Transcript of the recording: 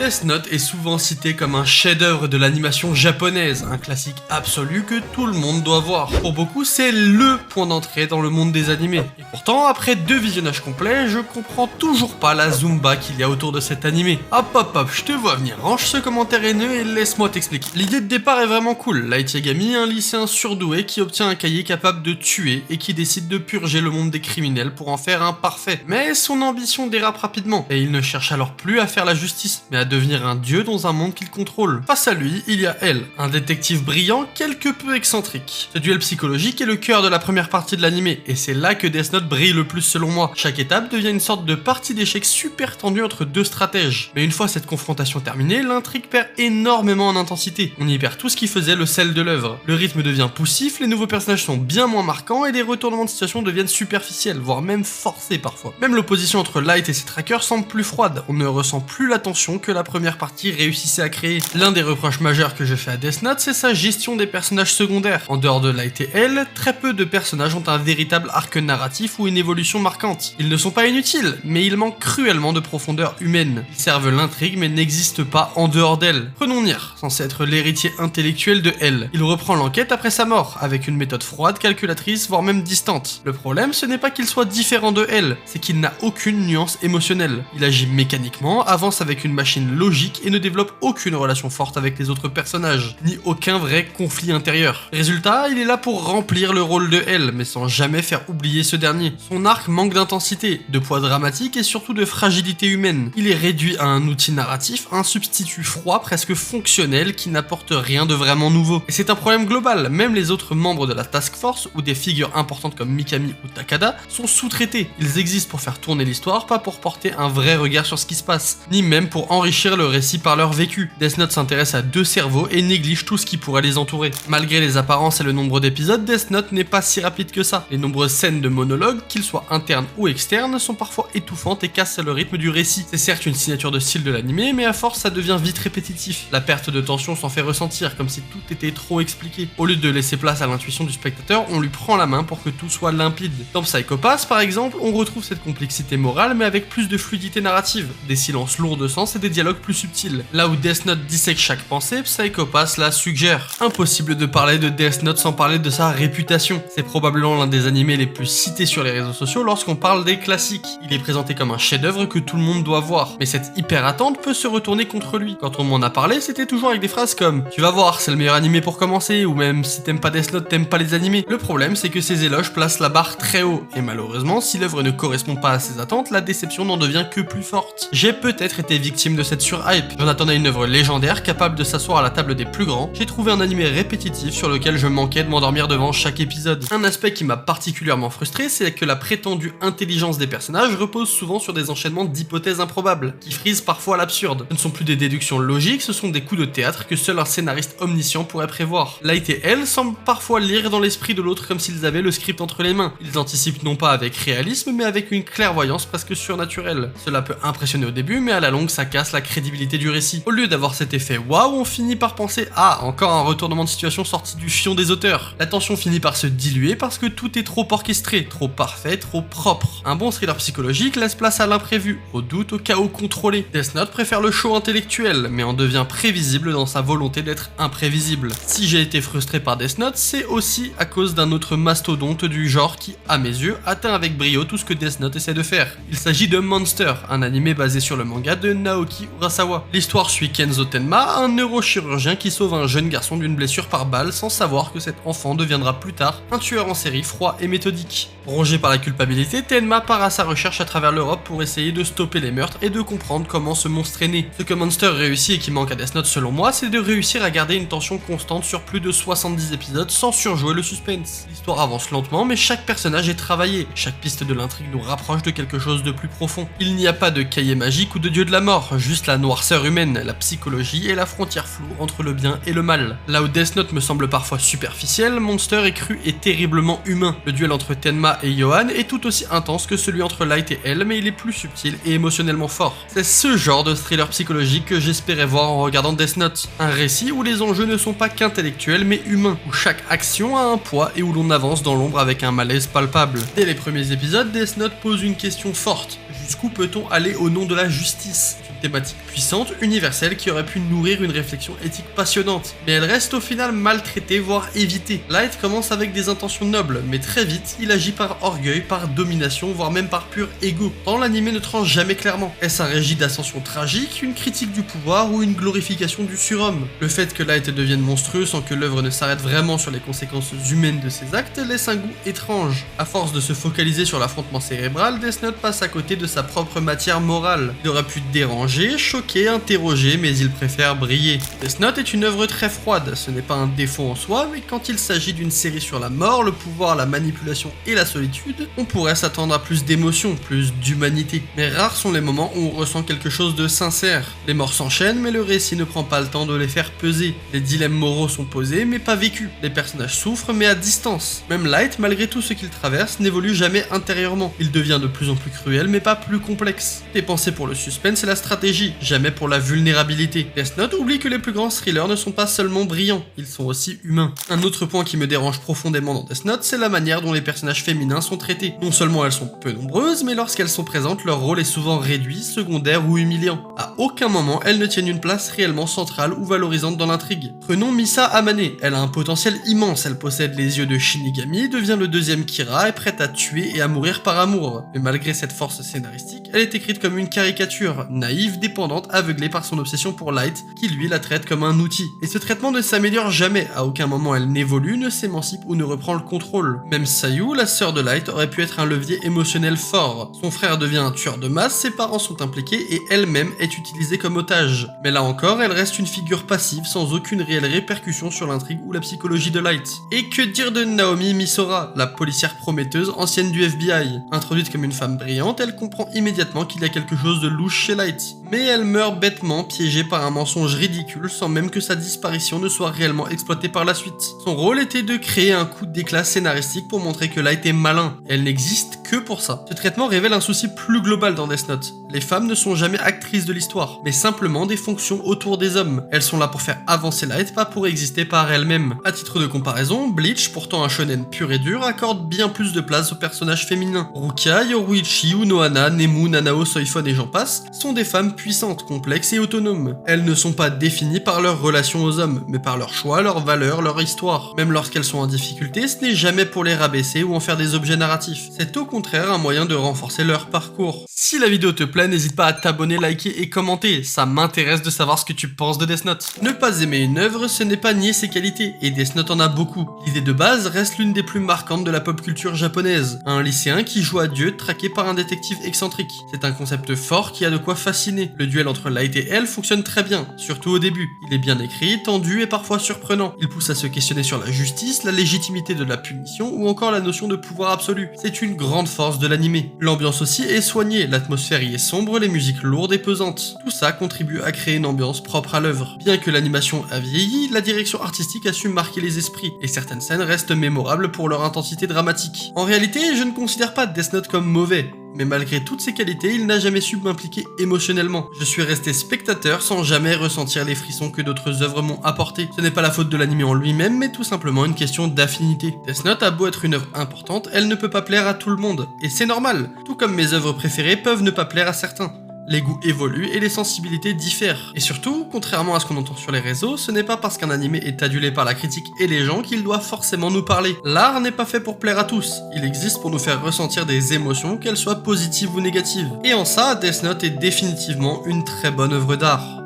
Death Note est souvent cité comme un chef-d'œuvre de l'animation japonaise, un classique absolu que tout le monde doit voir. Pour beaucoup, c'est LE point d'entrée dans le monde des animés. Et pourtant, après 2 visionnages complets, je comprends toujours pas la zumba qu'il y a autour de cet animé. Hop, je te vois venir, range ce commentaire haineux et laisse-moi t'expliquer. L'idée de départ est vraiment cool. Light Yagami, un lycéen surdoué qui obtient un cahier capable de tuer et qui décide de purger le monde des criminels pour en faire un parfait. Mais son ambition dérape rapidement, et il ne cherche alors plus à faire la justice, mais à devenir un dieu dans un monde qu'il contrôle. Face à lui, il y a elle, un détective brillant quelque peu excentrique. Ce duel psychologique est le cœur de la première partie de l'animé, et c'est là que Death Note brille le plus selon moi. Chaque étape devient une sorte de partie d'échecs super tendue entre deux stratèges. Mais une fois cette confrontation terminée, l'intrigue perd énormément en intensité. On y perd tout ce qui faisait le sel de l'œuvre. Le rythme devient poussif, les nouveaux personnages sont bien moins marquants, et les retournements de situation deviennent superficiels, voire même forcés parfois. Même l'opposition entre Light et ses trackers semble plus froide, on ne ressent plus la tension que la première partie réussissait à créer. L'un des reproches majeurs que je fais à Death Note, c'est sa gestion des personnages secondaires. En dehors de Light et elle, très peu de personnages ont un véritable arc narratif ou une évolution marquante. Ils ne sont pas inutiles, mais ils manquent cruellement de profondeur humaine. Ils servent l'intrigue mais n'existent pas en dehors d'elle. Prenons Nier, censé être l'héritier intellectuel de elle. Il reprend l'enquête après sa mort, avec une méthode froide, calculatrice, voire même distante. Le problème, ce n'est pas qu'il soit différent de elle, c'est qu'il n'a aucune nuance émotionnelle. Il agit mécaniquement, avance avec une machine logique et ne développe aucune relation forte avec les autres personnages, ni aucun vrai conflit intérieur. Résultat, il est là pour remplir le rôle de elle, mais sans jamais faire oublier ce dernier. Son arc manque d'intensité, de poids dramatique et surtout de fragilité humaine. Il est réduit à un outil narratif, un substitut froid presque fonctionnel qui n'apporte rien de vraiment nouveau. Et c'est un problème global, même les autres membres de la Task Force ou des figures importantes comme Mikami ou Takada sont sous-traités. Ils existent pour faire tourner l'histoire, pas pour porter un vrai regard sur ce qui se passe, ni même pour enrichir le récit par leur vécu. Death Note s'intéresse à deux cerveaux et néglige tout ce qui pourrait les entourer. Malgré les apparences et le nombre d'épisodes, Death Note n'est pas si rapide que ça. Les nombreuses scènes de monologues, qu'ils soient internes ou externes, sont parfois étouffantes et cassent le rythme du récit. C'est certes une signature de style de l'animé, mais à force ça devient vite répétitif. La perte de tension s'en fait ressentir, comme si tout était trop expliqué. Au lieu de laisser place à l'intuition du spectateur, on lui prend la main pour que tout soit limpide. Dans Psycho Pass, par exemple, on retrouve cette complexité morale, mais avec plus de fluidité narrative, des silences lourds de sens et des dialogues plus subtils. Là où Death Note dissèque chaque pensée, Psycho Pass la suggère. Impossible de parler de Death Note sans parler de sa réputation. C'est probablement l'un des animés les plus cités sur les réseaux sociaux lorsqu'on parle des classiques. Il est présenté comme un chef-d'œuvre que tout le monde doit voir, mais cette hyper attente peut se retourner contre lui. Quand on m'en a parlé, c'était toujours avec des phrases comme « Tu vas voir, c'est le meilleur animé pour commencer » ou même « Si t'aimes pas Death Note, t'aimes pas les animés ». Le problème, c'est que ces éloges placent la barre très haut, et malheureusement, si l'œuvre ne correspond pas à ses attentes, la déception n'en devient que plus forte. J'ai peut-être été victime de cette surhype. J'en attendais une œuvre légendaire capable de s'asseoir à la table des plus grands. J'ai trouvé un animé répétitif sur lequel je manquais de m'endormir devant chaque épisode. Un aspect qui m'a particulièrement frustré, c'est que la prétendue intelligence des personnages repose souvent sur des enchaînements d'hypothèses improbables, qui frisent parfois l'absurde. Ce ne sont plus des déductions logiques, ce sont des coups de théâtre que seul un scénariste omniscient pourrait prévoir. Light et elle semblent parfois lire dans l'esprit de l'autre comme s'ils avaient le script entre les mains. Ils anticipent non pas avec réalisme, mais avec une clairvoyance presque surnaturelle. Cela peut impressionner au début, mais à la longue ça casse la crédibilité du récit. Au lieu d'avoir cet effet waouh, on finit par penser ah, encore un retournement de situation sorti du fion des auteurs. La tension finit par se diluer parce que tout est trop orchestré, trop parfait, trop propre. Un bon thriller psychologique laisse place à l'imprévu, au doute, au chaos contrôlé. Death Note préfère le show intellectuel, mais en devient prévisible dans sa volonté d'être imprévisible. Si j'ai été frustré par Death Note, c'est aussi à cause d'un autre mastodonte du genre qui, à mes yeux, atteint avec brio tout ce que Death Note essaie de faire. Il s'agit de Monster, un animé basé sur le manga de Naoki Urasawa. L'histoire suit Kenzo Tenma, un neurochirurgien qui sauve un jeune garçon d'une blessure par balle sans savoir que cet enfant deviendra plus tard un tueur en série froid et méthodique. Rongé par la culpabilité, Tenma part à sa recherche à travers l'Europe pour essayer de stopper les meurtres et de comprendre comment ce monstre est né. Ce que Monster réussit et qui manque à Death Note selon moi, c'est de réussir à garder une tension constante sur plus de 70 épisodes sans surjouer le suspense. L'histoire avance lentement, mais chaque personnage est travaillé. Chaque piste de l'intrigue nous rapproche de quelque chose de plus profond. Il n'y a pas de cahier magique ou de dieu de la mort, juste la noirceur humaine, la psychologie et la frontière floue entre le bien et le mal. Là où Death Note me semble parfois superficiel, Monster est cru et terriblement humain. Le duel entre Tenma et Yohan est tout aussi intense que celui entre Light et elle, mais il est plus subtil et émotionnellement fort. C'est ce genre de thriller psychologique que j'espérais voir en regardant Death Note. Un récit où les enjeux ne sont pas qu'intellectuels mais humains, où chaque action a un poids et où l'on avance dans l'ombre avec un malaise palpable. Dès les premiers épisodes, Death Note pose une question forte. Jusqu'où peut-on aller au nom de la justice ? Thématique puissante, universelle, qui aurait pu nourrir une réflexion éthique passionnante. Mais elle reste au final maltraitée, voire évitée. Light commence avec des intentions nobles, mais très vite, il agit par orgueil, par domination, voire même par pur ego. Tant l'anime ne tranche jamais clairement. Est-ce un récit d'ascension tragique, une critique du pouvoir ou une glorification du surhomme? Le fait que Light devienne monstrueux sans que l'œuvre ne s'arrête vraiment sur les conséquences humaines de ses actes laisse un goût étrange. À force de se focaliser sur l'affrontement cérébral, Death Note passe à côté de sa propre matière morale. Il aurait pu déranger, choquer, interroger, mais il préfère briller. Death Note est une œuvre très froide, ce n'est pas un défaut en soi, mais quand il s'agit d'une série sur la mort, le pouvoir, la manipulation et la solitude, on pourrait s'attendre à plus d'émotion, plus d'humanité. Mais rares sont les moments où on ressent quelque chose de sincère. Les morts s'enchaînent, mais le récit ne prend pas le temps de les faire peser. Les dilemmes moraux sont posés, mais pas vécus. Les personnages souffrent, mais à distance. Même Light, malgré tout ce qu'il traverse, n'évolue jamais intérieurement. Il devient de plus en plus cruel, mais pas plus complexe. Il est pensé pour le suspense et la stratégie, jamais pour la vulnérabilité. Death Note oublie que les plus grands thrillers ne sont pas seulement brillants, ils sont aussi humains. Un autre point qui me dérange profondément dans Death Note, c'est la manière dont les personnages féminins sont traités. Non seulement elles sont peu nombreuses, mais lorsqu'elles sont présentes, leur rôle est souvent réduit, secondaire ou humiliant. À aucun moment, elles ne tiennent une place réellement centrale ou valorisante dans l'intrigue. Prenons Misa Amane, elle a un potentiel immense, elle possède les yeux de Shinigami, devient le deuxième Kira, est prête à tuer et à mourir par amour. Mais malgré cette force scénaristique, elle est écrite comme une caricature, naïve, dépendante, aveuglée par son obsession pour Light, qui lui la traite comme un outil. Et ce traitement ne s'améliore jamais, à aucun moment elle n'évolue, ne s'émancipe ou ne reprend le contrôle. Même Sayu, la sœur de Light, aurait pu être un levier émotionnel fort. Son frère devient un tueur de masse, ses parents sont impliqués et elle-même est utilisée comme otage. Mais là encore, elle reste une figure passive sans aucune réelle répercussion sur l'intrigue ou la psychologie de Light. Et que dire de Naomi Misora, la policière prometteuse ancienne du FBI? Introduite comme une femme brillante, elle comprend immédiatement qu'il y a quelque chose de louche chez Light. Mais elle meurt bêtement, piégée par un mensonge ridicule sans même que sa disparition ne soit réellement exploitée par la suite. Son rôle était de créer un coup d'éclat scénaristique pour montrer que Light est malin. Elle n'existe que pour ça. Ce traitement révèle un souci plus global dans Death Note. Les femmes ne sont jamais actrices de l'histoire, mais simplement des fonctions autour des hommes. Elles sont là pour faire avancer Light, pas pour exister par elles-mêmes. À titre de comparaison, Bleach, pourtant un shonen pur et dur, accorde bien plus de place aux personnages féminins. Rukia, Yoruichi, Unohana, Nemu, Nanao, Soifon et j'en passe sont des femmes puissantes, complexes et autonomes. Elles ne sont pas définies par leur relation aux hommes, mais par leurs choix, leurs valeurs, leur histoire. Même lorsqu'elles sont en difficulté, ce n'est jamais pour les rabaisser ou en faire des objets narratifs. C'est au contraire un moyen de renforcer leur parcours. Si la vidéo te plaît, n'hésite pas à t'abonner, liker et commenter, ça m'intéresse de savoir ce que tu penses de Death Note. Ne pas aimer une œuvre, ce n'est pas nier ses qualités, et Death Note en a beaucoup. L'idée de base reste l'une des plus marquantes de la pop culture japonaise. Un lycéen qui joue à Dieu traqué par un détective excentrique. C'est un concept fort qui a de quoi fasciner. Le duel entre Light et elle fonctionne très bien, surtout au début. Il est bien écrit, tendu et parfois surprenant. Il pousse à se questionner sur la justice, la légitimité de la punition ou encore la notion de pouvoir absolu. C'est une grande force de l'animé. L'ambiance aussi est soignée, l'atmosphère y est sombre, les musiques lourdes et pesantes. Tout ça contribue à créer une ambiance propre à l'œuvre. Bien que l'animation a vieilli, la direction artistique a su marquer les esprits, et certaines scènes restent mémorables pour leur intensité dramatique. En réalité, je ne considère pas Death Note comme mauvais, mais malgré toutes ses qualités, il n'a jamais su m'impliquer émotionnellement. Je suis resté spectateur sans jamais ressentir les frissons que d'autres œuvres m'ont apportés. Ce n'est pas la faute de l'anime en lui-même, mais tout simplement une question d'affinité. Death Note a beau être une œuvre importante, elle ne peut pas plaire à tout le monde, et c'est normal, tout comme mes œuvres préférées peuvent ne pas plaire à certains. Les goûts évoluent et les sensibilités diffèrent. Et surtout, contrairement à ce qu'on entend sur les réseaux, ce n'est pas parce qu'un animé est adulé par la critique et les gens qu'il doit forcément nous parler. L'art n'est pas fait pour plaire à tous, il existe pour nous faire ressentir des émotions, qu'elles soient positives ou négatives. Et en ça, Death Note est définitivement une très bonne œuvre d'art.